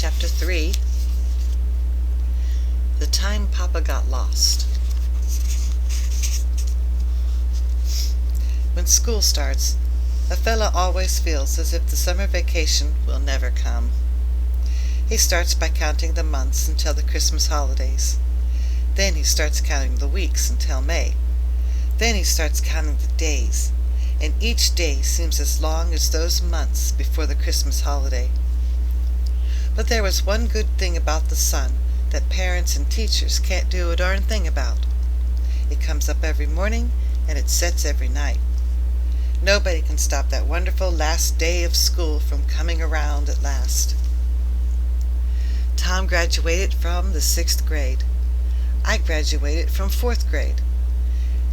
Chapter 3. The Time Papa Got Lost. When school starts, a fella always feels as if the summer vacation will never come. He starts by counting the months until the Christmas holidays. Then he starts counting the weeks until May. Then he starts counting the days, and each day seems as long as those months before the Christmas holiday. But there was one good thing about the sun that parents and teachers can't do a darn thing about. It comes up every morning and it sets every night. Nobody can stop that wonderful last day of school from coming around at last. Tom graduated from the 6th grade. I graduated from 4th grade.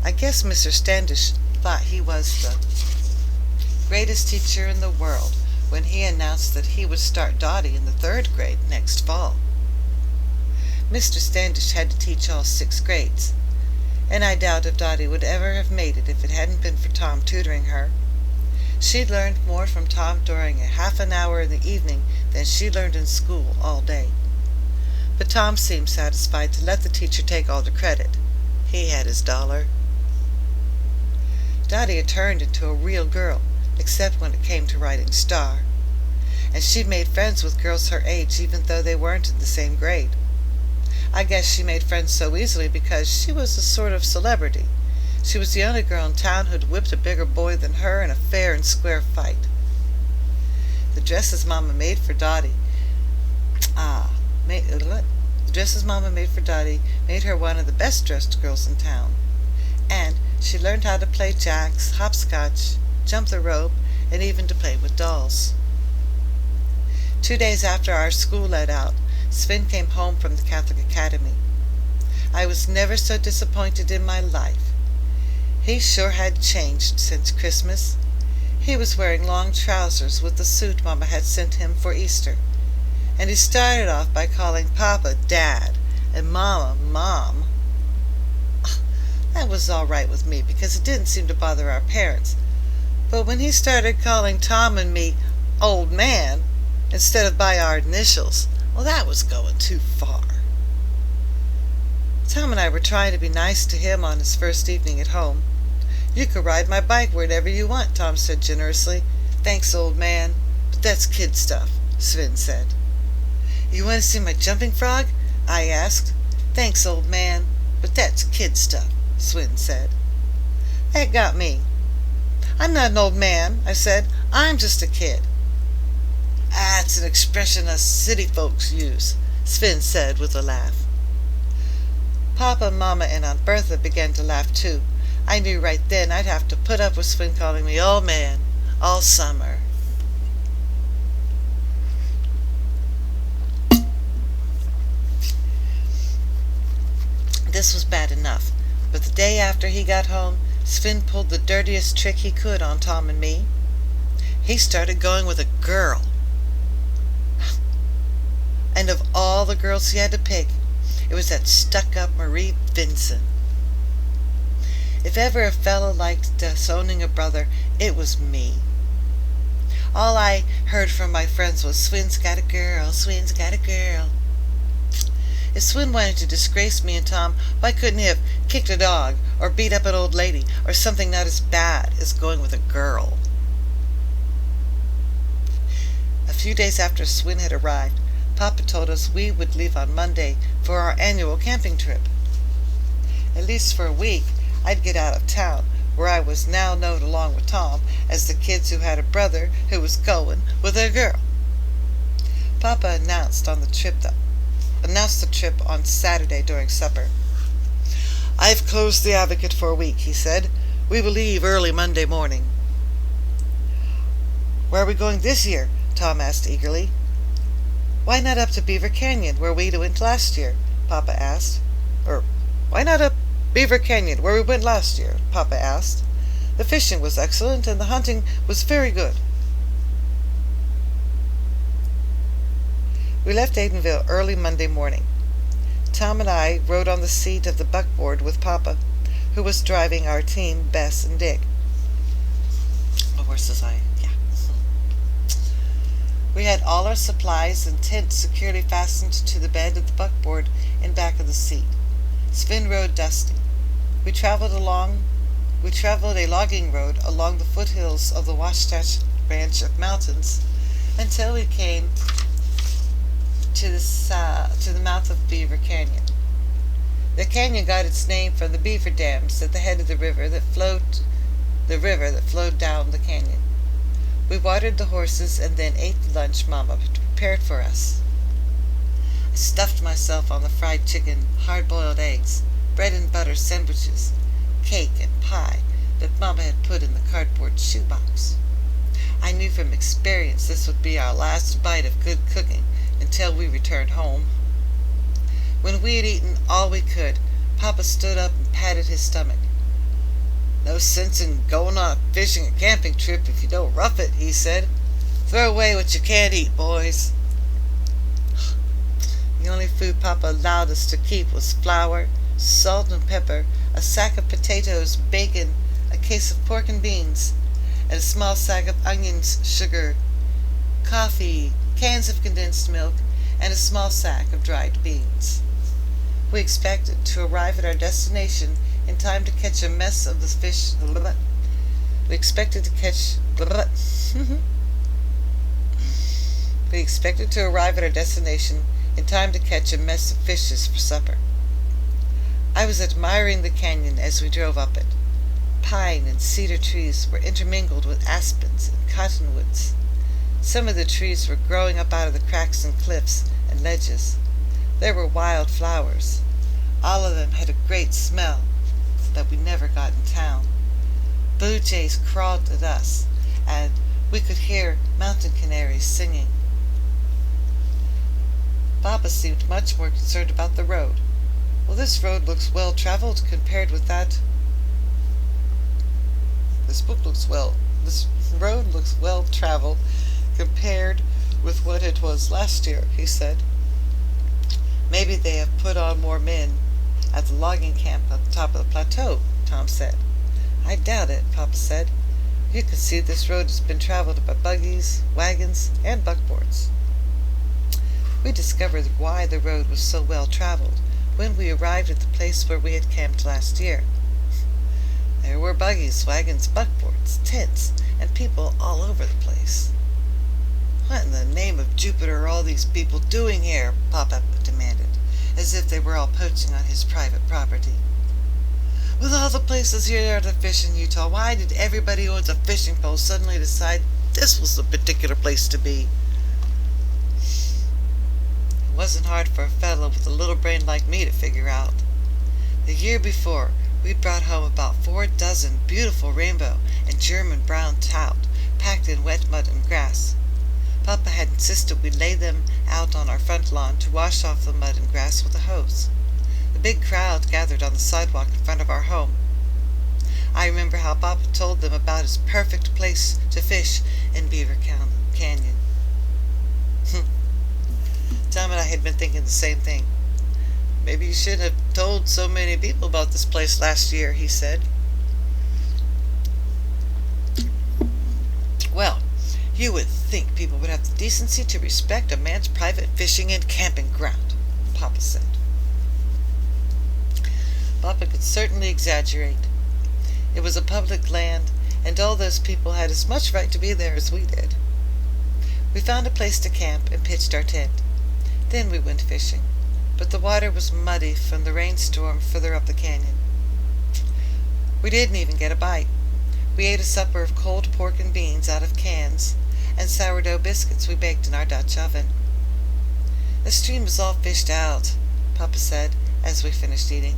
I guess Mr. Standish thought he was the greatest teacher in the world when he announced that he would start Dottie in the 3rd grade next fall. Mr. Standish had to teach all 6 grades, and I doubt if Dottie would ever have made it if it hadn't been for Tom tutoring her. She learned more from Tom during a half an hour in the evening than she learned in school all day. But Tom seemed satisfied to let the teacher take all the credit. He had his dollar. Dottie had turned into a real girl, except when it came to writing star, and she made friends with girls her age even though they weren't in the same grade. I guess she made friends so easily because she was a sort of celebrity. She was the only girl in town who'd whipped a bigger boy than her in a fair and square fight. The dresses Mama made for Dottie made her one of the best dressed girls in town, and she learned how to play jacks, hopscotch, jump the rope, and even to play with dolls. 2 days after our school let out, Sven came home from the Catholic Academy. I was never so disappointed in my life. He sure had changed since Christmas. He was wearing long trousers with the suit Mama had sent him for Easter, and he started off by calling Papa Dad and Mama Mom. That was all right with me because it didn't seem to bother our parents. But when he started calling Tom and me Old Man instead of by our initials, well, that was going too far. Tom and I were trying to be nice to him on his first evening at home. "You can ride my bike wherever you want," Tom said generously. "Thanks, old man, but that's kid stuff," Sven said. "You want to see my jumping frog?" I asked. "Thanks, old man, but that's kid stuff," Sven said. That got me. "I'm not an old man," I said. "I'm just a kid." "That's an expression us city folks use," Sven said with a laugh. Papa, Mama, and Aunt Bertha began to laugh too. I knew right then I'd have to put up with Sven calling me old man all summer. This was bad enough, but the day after he got home, Sven pulled the dirtiest trick he could on Tom and me. He started going with a girl. And of all the girls he had to pick, it was that stuck-up Marie Vincent. If ever a fellow liked disowning a brother, it was me. All I heard from my friends was, "Sven's got a girl, Sven's got a girl." If Sven wanted to disgrace me and Tom, why couldn't he have kicked a dog, or beat up an old lady, or something not as bad as going with a girl? A few days after Sven had arrived, Papa told us we would leave on Monday for our annual camping trip. At least for a week, I'd get out of town, where I was now known along with Tom as the kids who had a brother who was going with a girl. Papa announced the trip on Saturday during supper. "I've closed the Advocate for a week," he said. "We will leave early Monday morning." "Where are we going this year?" Tom asked eagerly. "Why not up to Beaver Canyon, where we went last year?" Papa asked. Why not up Beaver Canyon, where we went last year?" Papa asked. "The fishing was excellent, and the hunting was very good." We left Aidenville early Monday morning. Tom and I rode on the seat of the buckboard with Papa, who was driving our team, Bess and Dick. Oh, where was I? Yeah. We had all our supplies and tent securely fastened to the bed of the buckboard in back of the seat. Sven rode Dusty. We traveled a logging road along the foothills of the Wasatch range of mountains until we came to the mouth of Beaver Canyon. The canyon got its name from the beaver dams at the head of the river that flowed down the canyon. We watered the horses and then ate the lunch Mama had prepared for us. I stuffed myself on the fried chicken, hard-boiled eggs, bread and butter sandwiches, cake and pie that Mama had put in the cardboard shoebox. I knew from experience this would be our last bite of good cooking until we returned home. When we had eaten all we could, Papa stood up and patted his stomach. "No sense in going on a fishing or camping trip if you don't rough it," he said. "Throw away what you can't eat, boys." The only food Papa allowed us to keep was flour, salt and pepper, a sack of potatoes, bacon, a case of pork and beans, and a small sack of onions, sugar, coffee, cans of condensed milk, and a small sack of dried beans. We expected to arrive at our destination in time to catch a mess of the fish. We expected to arrive at our destination in time to catch a mess of fishes for supper. I was admiring the canyon as we drove up it. Pine and cedar trees were intermingled with aspens and cottonwoods. Some of the trees were growing up out of the cracks and cliffs and ledges. There were wild flowers. All of them had a great smell that we never got in town. Blue jays crawled at us, and we could hear mountain canaries singing. Papa seemed much more concerned about the road. "Well, this road looks well traveled compared with that. This road looks well traveled compared with what it was last year," he said. "Maybe they have put on more men at the logging camp at the top of the plateau," Tom said. "I doubt it," Papa said. "You can see this road has been traveled by buggies, wagons, and buckboards." We discovered why the road was so well traveled when we arrived at the place where we had camped last year. There were buggies, wagons, buckboards, tents, and people all over the place. "What in the name of Jupiter are all these people doing here?" Papa demanded, as if they were all poaching on his private property. "With all the places here to fish in Utah, why did everybody who owns a fishing pole suddenly decide this was the particular place to be?" It wasn't hard for a fellow with a little brain like me to figure out. The year before, we'd brought home about 4 dozen beautiful rainbow and German brown trout packed in wet mud and grass. Papa had insisted we lay them out on our front lawn to wash off the mud and grass with a hose. The big crowd gathered on the sidewalk in front of our home. I remember how Papa told them about his perfect place to fish in Beaver Canyon. Tom and I had been thinking the same thing. "Maybe you shouldn't have told so many people about this place last year," he said. "Well, you would think people would have the decency to respect a man's private fishing and camping ground," Papa said. Papa could certainly exaggerate. It was a public land, and all those people had as much right to be there as we did. We found a place to camp and pitched our tent. Then we went fishing, but the water was muddy from the rainstorm further up the canyon. We didn't even get a bite. We ate a supper of cold pork and beans out of cans, and sourdough biscuits we baked in our Dutch oven. "The stream is all fished out," Papa said as we finished eating.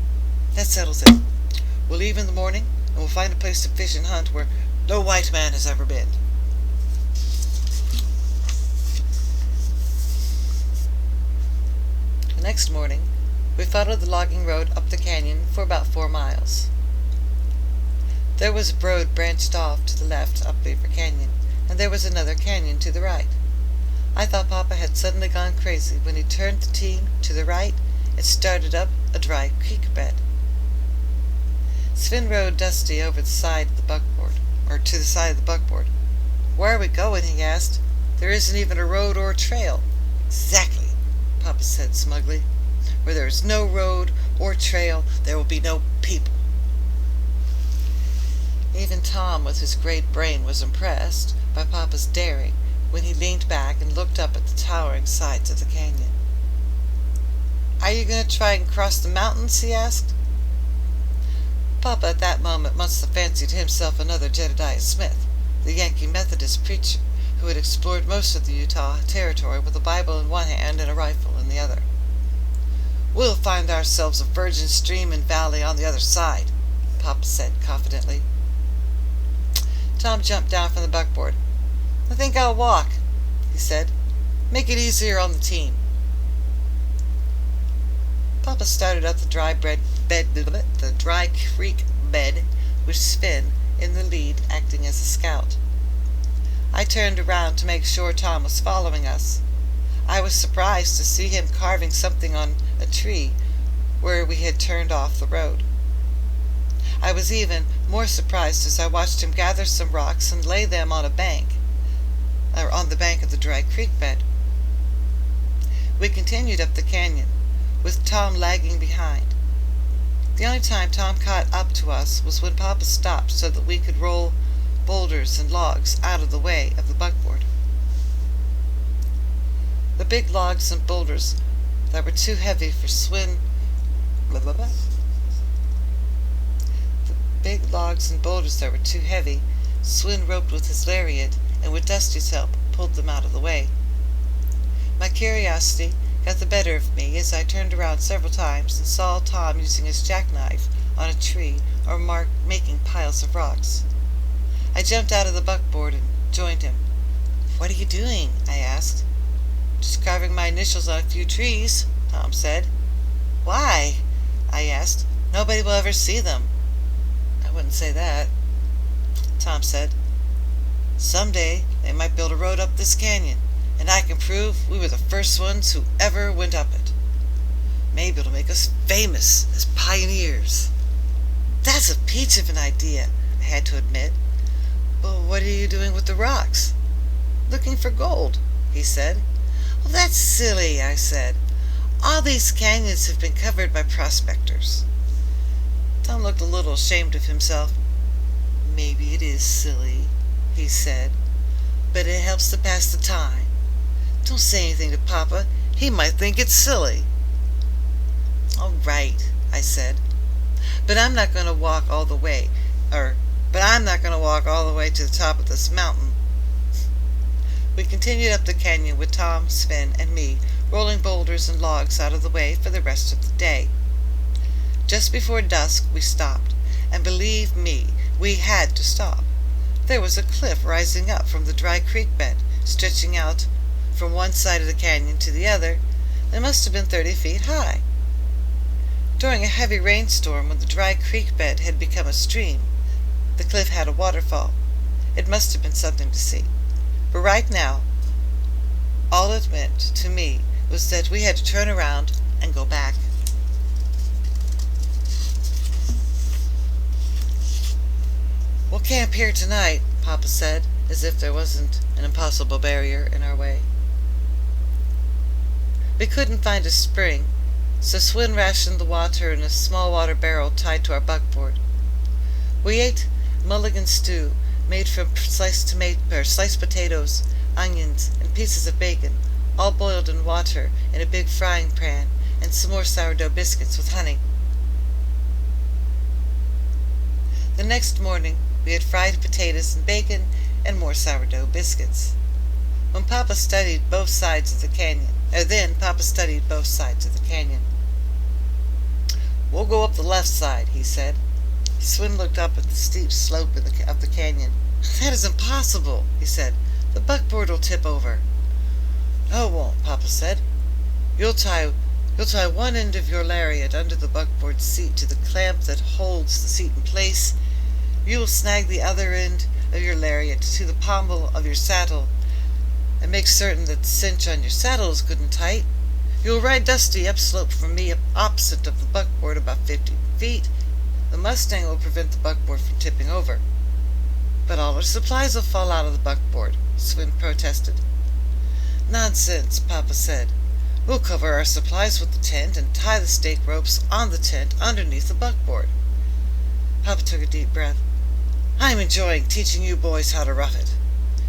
"That settles it. We'll leave in the morning, and we'll find a place to fish and hunt where no white man has ever been." The next morning, we followed the logging road up the canyon for about 4 miles. There was a road branched off to the left up Beaver Canyon, and there was another canyon to the right. I thought Papa had suddenly gone crazy when he turned the team to the right and started up a dry creek bed. Sven rode Dusty to the side of the buckboard. "Where are we going?" he asked. There isn't even a road or a trail." "Exactly," Papa said smugly. "Where there is no road or trail, there will be no people." Even Tom, with his great brain, was impressed by Papa's daring when he leaned back and looked up at the towering sides of the canyon. "Are you going to try and cross the mountains?" he asked. Papa at that moment must have fancied himself another Jedediah Smith, the Yankee Methodist preacher who had explored most of the Utah territory with a Bible in one hand and a rifle in the other. "We'll find ourselves a virgin stream and valley on the other side," Papa said confidently. Tom jumped down from the buckboard. "I think I'll walk," he said. "Make it easier on the team." Papa started up the dry creek bed, with Sven in the lead acting as a scout. I turned around to make sure Tom was following us. I was surprised to see him carving something on a tree where we had turned off the road. I was even more surprised as I watched him gather some rocks and lay them on the bank of the dry creek bed. We continued up the canyon, with Tom lagging behind. The only time Tom caught up to us was when Papa stopped so that we could roll boulders and logs out of the way of the buckboard. The big logs and boulders that were too heavy for Swin roped with his lariat and with Dusty's help pulled them out of the way. My curiosity got the better of me as I turned around several times and saw Tom using his jackknife on a tree or making piles of rocks. I jumped out of the buckboard and joined him. "What are you doing?" I asked. "Just carving my initials on a few trees," Tom said. "Why?" I asked. "Nobody will ever see them." "I wouldn't say that," Tom said. "Someday they might build a road up this canyon, and I can prove we were the first ones who ever went up it. Maybe it'll make us famous as pioneers." "That's a peach of an idea," I had to admit. "But what are you doing with the rocks?" "Looking for gold," he said. "Well, that's silly," I said. "All these canyons have been covered by prospectors." Tom looked a little ashamed of himself. "Maybe it is silly," he said, "but it helps to pass the time. Don't say anything to Papa. He might think it's silly." "All right," I said. But I'm not going to walk all the way to the top of this mountain." We continued up the canyon with Tom, Sven, and me, rolling boulders and logs out of the way for the rest of the day. Just before dusk we stopped, and believe me, we had to stop. There was a cliff rising up from the dry creek bed, stretching out from one side of the canyon to the other. It must have been 30 feet high. During a heavy rainstorm, when the dry creek bed had become a stream, the cliff had a waterfall. It must have been something to see. But right now, all it meant to me was that we had to turn around and go back. "We'll camp here tonight," Papa said, as if there wasn't an impossible barrier in our way. We couldn't find a spring, so Swin rationed the water in a small water barrel tied to our buckboard. We ate mulligan stew made from sliced potatoes, onions, and pieces of bacon, all boiled in water in a big frying pan, and some more sourdough biscuits with honey. The next morning we had fried potatoes and bacon and more sourdough biscuits. Papa studied both sides of the canyon. "We'll go up the left side," he said. Swin looked up at the steep slope of the canyon. "That is impossible," he said. "The buckboard will tip over." "No, it won't," Papa said. You'll tie one end of your lariat under the buckboard seat to the clamp that holds the seat in place. You will snag the other end of your lariat to the pommel of your saddle and make certain that the cinch on your saddle is good and tight. You'll ride Dusty upslope from me opposite of the buckboard about 50 feet. The Mustang will prevent the buckboard from tipping over." "But all our supplies will fall out of the buckboard," Swin protested. Nonsense, Papa said. We'll cover our supplies with the tent and tie the stake ropes on the tent underneath the buckboard. Papa took a deep breath. I'm enjoying teaching you boys how to rough it.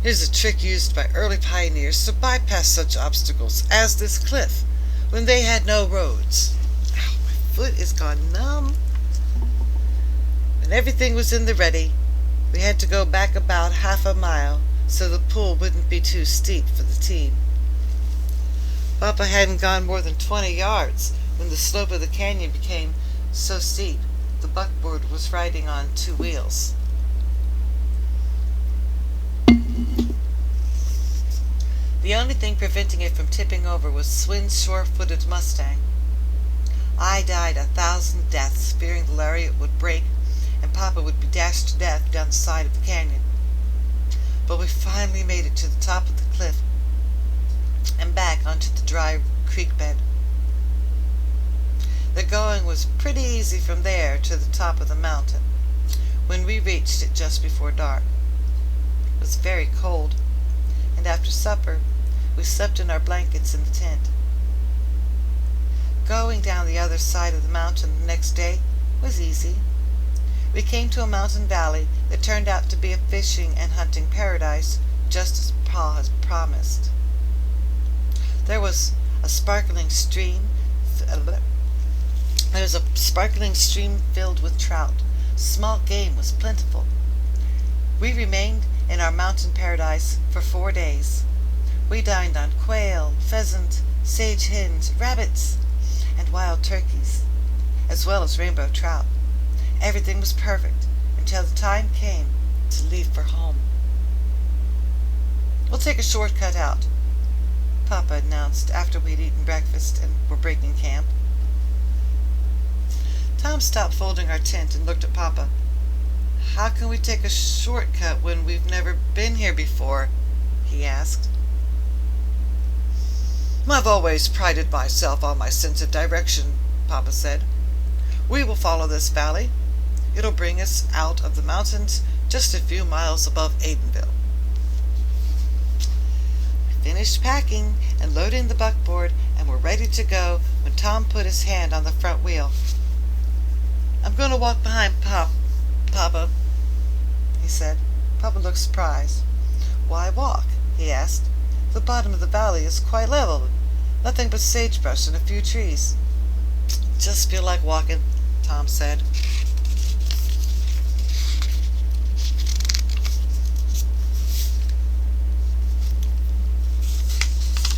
It is a trick used by early pioneers to bypass such obstacles as this cliff when they had no roads. Ow, my foot is gone numb. When everything was in the ready, we had to go back about half a mile so the pool wouldn't be too steep for the team. Papa hadn't gone more than 20 yards when the slope of the canyon became so steep the buckboard was riding on 2 wheels. The only thing preventing it from tipping over was Swin's sure-footed Mustang. I died 1,000 deaths fearing the lariat would break and Papa would be dashed to death down the side of the canyon. But we finally made it to the top of the cliff and back onto the dry creek bed. The going was pretty easy from there to the top of the mountain when we reached it just before dark. It was very cold, and after supper we slept in our blankets in the tent. Going down the other side of the mountain the next day was easy. We came to a mountain valley that turned out to be a fishing and hunting paradise, just as Pa had promised. There was a sparkling stream filled with trout. Small game was plentiful. We remained in our mountain paradise for 4 days. We dined on quail, pheasant, sage hens, rabbits, and wild turkeys, as well as rainbow trout. Everything was perfect until the time came to leave for home. We'll take a shortcut out, Papa announced after we'd eaten breakfast and were breaking camp. Tom stopped folding our tent and looked at Papa. How can we take a shortcut when we've never been here before? He asked. I've always prided myself on my sense of direction, Papa said. We will follow this valley. It'll bring us out of the mountains just a few miles above Aidenville. We finished packing and loading the buckboard and were ready to go when Tom put his hand on the front wheel. I'm going to walk behind Papa, he said. Papa looked surprised. Why walk? He asked. The bottom of the valley is quite level. Nothing but sagebrush and a few trees. Just feel like walking, Tom said.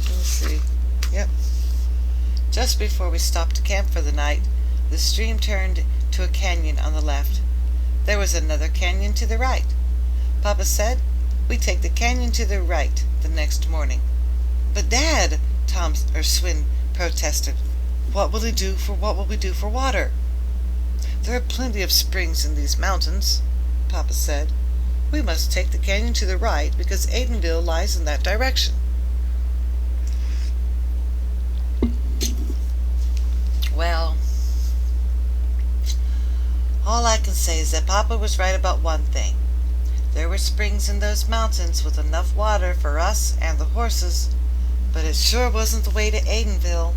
Let's see. Yep. Just before we stopped to camp for the night, the stream turned to a canyon on the left. There was another canyon to the right. Papa said we'd take the canyon to the right the next morning. But Dad, Swin protested. What will we do for water? There are plenty of springs in these mountains, Papa said. We must take the canyon to the right because Aidenville lies in that direction. Well, all I can say is that Papa was right about one thing. There were springs in those mountains with enough water for us and the horses, but it sure wasn't the way to Aidenville.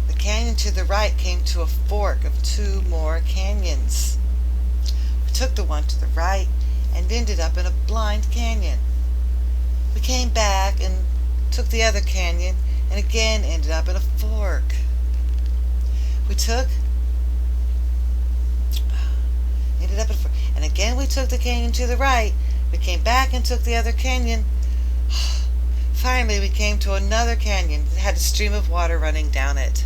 The canyon to the right came to a fork of 2 more canyons. We took the one to the right and ended up in a blind canyon. We came back and took the other canyon and again ended up in a fork. And again we took the canyon to the right. We came back and took the other canyon. Finally, we came to another canyon that had a stream of water running down it.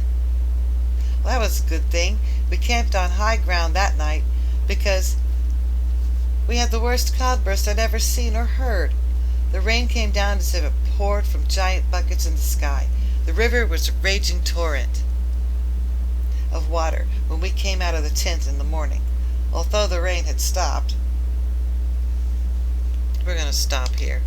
Well, that was a good thing. We camped on high ground that night because we had the worst cloudburst I'd ever seen or heard. The rain came down as if it poured from giant buckets in the sky. The river was a raging torrent of water when we came out of the tent in the morning. Although the rain had stopped. We're going to stop here.